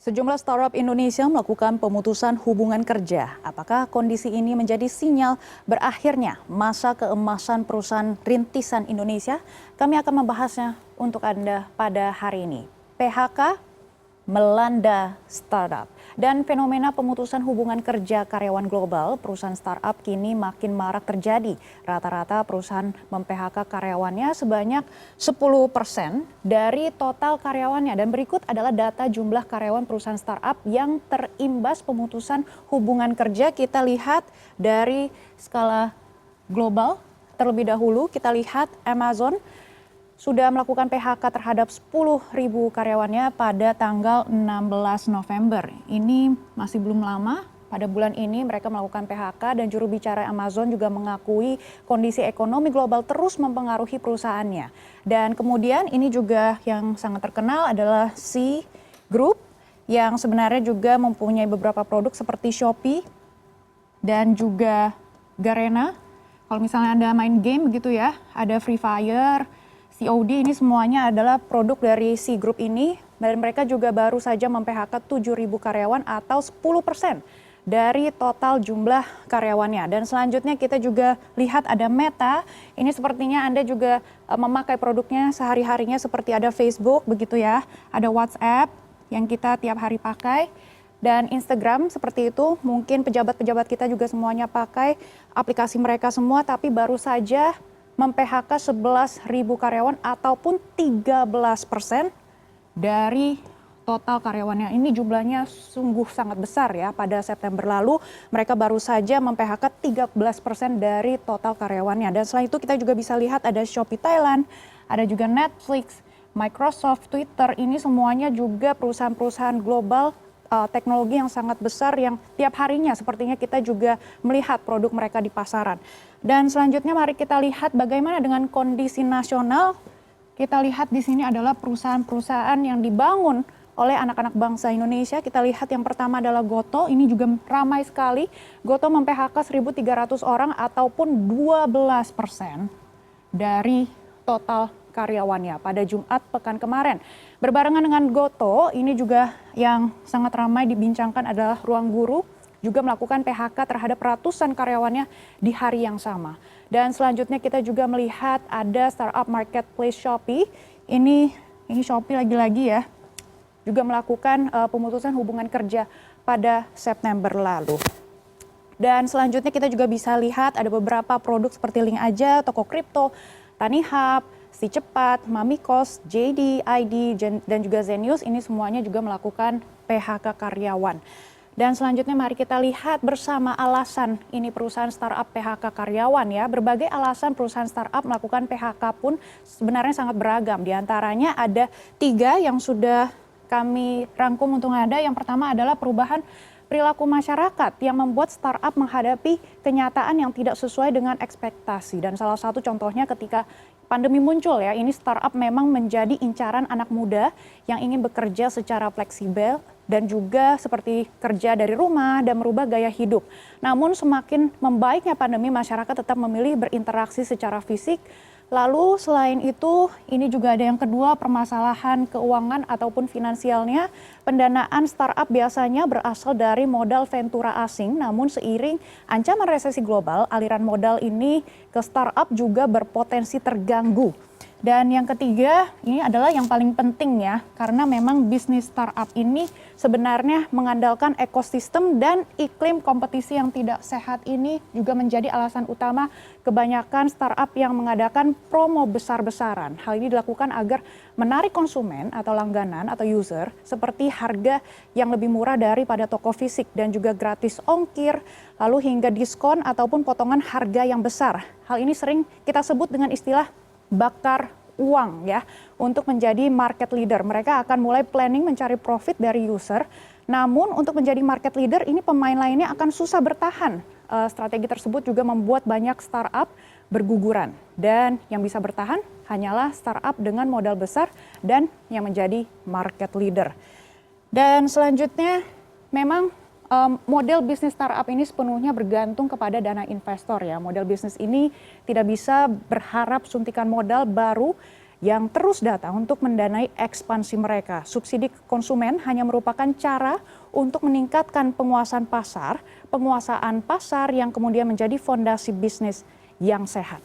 Sejumlah startup Indonesia melakukan pemutusan hubungan kerja. Apakah kondisi ini menjadi sinyal berakhirnya masa keemasan perusahaan rintisan Indonesia? Kami akan membahasnya untuk Anda pada hari ini. PHK melanda startup dan fenomena pemutusan hubungan kerja karyawan global perusahaan startup kini makin marak terjadi. Rata-rata perusahaan mem-PHK karyawannya sebanyak 10% dari total karyawannya, dan berikut adalah data jumlah karyawan perusahaan startup yang terimbas pemutusan hubungan kerja. Kita lihat dari skala global terlebih dahulu. Kita lihat Amazon sudah melakukan PHK terhadap 10.000 karyawannya pada tanggal 16 November. Ini masih belum lama. Pada bulan ini mereka melakukan PHK dan juru bicara Amazon juga mengakui kondisi ekonomi global terus mempengaruhi perusahaannya. Dan kemudian ini juga yang sangat terkenal adalah Sea Group yang sebenarnya juga mempunyai beberapa produk seperti Shopee dan juga Garena. Kalau misalnya Anda main game begitu ya, ada Free Fire, COD, ini semuanya adalah produk dari Sea Group ini, dan mereka juga baru saja mem-PHK 7.000 karyawan atau 10% dari total jumlah karyawannya. Dan selanjutnya kita juga lihat ada Meta, ini sepertinya Anda juga memakai produknya sehari-harinya seperti ada Facebook begitu ya, ada WhatsApp yang kita tiap hari pakai, dan Instagram seperti itu. Mungkin pejabat-pejabat kita juga semuanya pakai aplikasi mereka semua, tapi baru saja mem-PHK 11.000 karyawan ataupun 13% dari total karyawannya. Ini jumlahnya sungguh sangat besar ya. Pada September lalu mereka baru saja mem-PHK 13% dari total karyawannya. Dan selain itu kita juga bisa lihat ada Shopee Thailand, ada juga Netflix, Microsoft, Twitter. Ini semuanya juga perusahaan-perusahaan global teknologi yang sangat besar yang tiap harinya sepertinya kita juga melihat produk mereka di pasaran. Dan selanjutnya mari kita lihat bagaimana dengan kondisi nasional. Kita lihat di sini adalah perusahaan-perusahaan yang dibangun oleh anak-anak bangsa Indonesia. Kita lihat yang pertama adalah Goto, ini juga ramai sekali. Goto mem-PHK 1.300 orang ataupun 12% dari total karyawannya pada Jumat pekan kemarin. Berbarengan dengan Goto, ini juga yang sangat ramai dibincangkan adalah Ruang Guru, juga melakukan PHK terhadap ratusan karyawannya di hari yang sama. Dan selanjutnya kita juga melihat ada startup marketplace Shopee. Ini Shopee lagi-lagi ya, juga melakukan pemutusan hubungan kerja pada September lalu. Dan selanjutnya kita juga bisa lihat ada beberapa produk seperti Link Aja, Toko Kripto, Tanihub, Si Cepat, Mamikos, JD, ID, dan juga Zenius. Ini semuanya juga melakukan PHK karyawan. Dan selanjutnya mari kita lihat bersama alasan ini perusahaan startup PHK karyawan ya. Berbagai alasan perusahaan startup melakukan PHK pun sebenarnya sangat beragam. Di antaranya ada 3 yang sudah kami rangkum untuk Anda. Yang pertama adalah perubahan perilaku masyarakat yang membuat startup menghadapi kenyataan yang tidak sesuai dengan ekspektasi. Dan salah satu contohnya ketika pandemi muncul ya, ini startup memang menjadi incaran anak muda yang ingin bekerja secara fleksibel dan juga seperti kerja dari rumah dan merubah gaya hidup. Namun semakin membaiknya pandemi, masyarakat tetap memilih berinteraksi secara fisik. Lalu selain itu, ini juga ada yang kedua, permasalahan keuangan ataupun finansialnya. Pendanaan startup biasanya berasal dari modal ventura asing, namun seiring ancaman resesi global, aliran modal ini ke startup juga berpotensi terganggu. Dan yang ketiga, ini adalah yang paling penting ya, karena memang bisnis startup ini sebenarnya mengandalkan ekosistem dan iklim kompetisi yang tidak sehat. Ini juga menjadi alasan utama kebanyakan startup yang mengadakan promo besar-besaran. Hal ini dilakukan agar menarik konsumen atau langganan atau user seperti harga yang lebih murah daripada toko fisik dan juga gratis ongkir, lalu hingga diskon ataupun potongan harga yang besar. Hal ini sering kita sebut dengan istilah bakar uang ya, untuk menjadi market leader. Mereka akan mulai planning mencari profit dari user. Namun untuk menjadi market leader ini pemain lainnya akan susah bertahan. Strategi tersebut juga membuat banyak startup berguguran. Dan yang bisa bertahan hanyalah startup dengan modal besar dan yang menjadi market leader. Dan selanjutnya memang model bisnis startup ini sepenuhnya bergantung kepada dana investor ya. Model bisnis ini tidak bisa berharap suntikan modal baru yang terus datang untuk mendanai ekspansi mereka. Subsidi konsumen hanya merupakan cara untuk meningkatkan penguasaan pasar yang kemudian menjadi fondasi bisnis yang sehat.